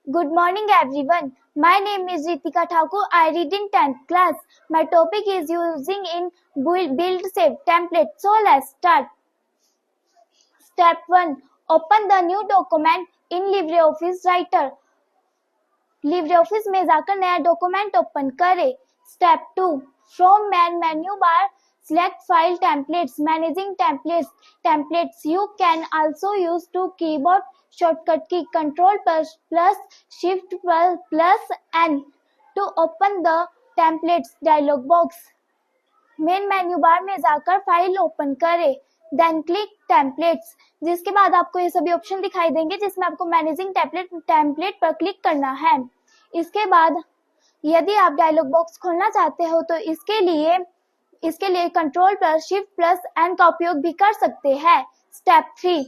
Good morning, everyone. My name is Ritika Thakur. I read in 10th class. My topic is using in build save template. So let's start. Step 1. Open the new document in LibreOffice Writer. LibreOffice में जाकर नया document open करें. Step 2. From main menu bar, select File Templates. Managing templates. You can also use two keyboard shortcut key Control plus Shift plus N to open the templates dialog box. Main menu bar में जाकर file open करें. Then click templates. जिसके बाद आपको ये सभी option दिखाई देंगे जिसमें आपको मैनेजिंग टेम्पलेट पर क्लिक करना है. इसके बाद यदि आप डायलॉग बॉक्स खोलना चाहते हो तो इसके लिए control plus shift plus N का उपयोग भी कर सकते हैं. Step 3.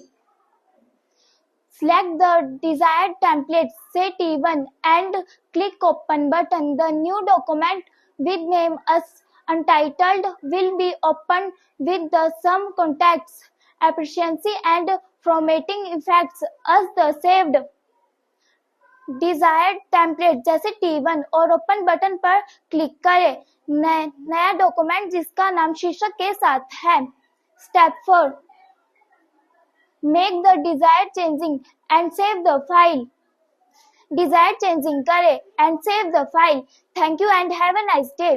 Select the desired template, say T1 and click open button. The new document with name as untitled will be opened with the some contacts, efficiency and formatting effects as the saved desired template जैसे T1 और open button पर click करें. नया document जिसका नाम शीर्षक के साथ है. Step 4. Make the desired changing and save the file. Desired changing करें and save the file. Thank you and have a nice day.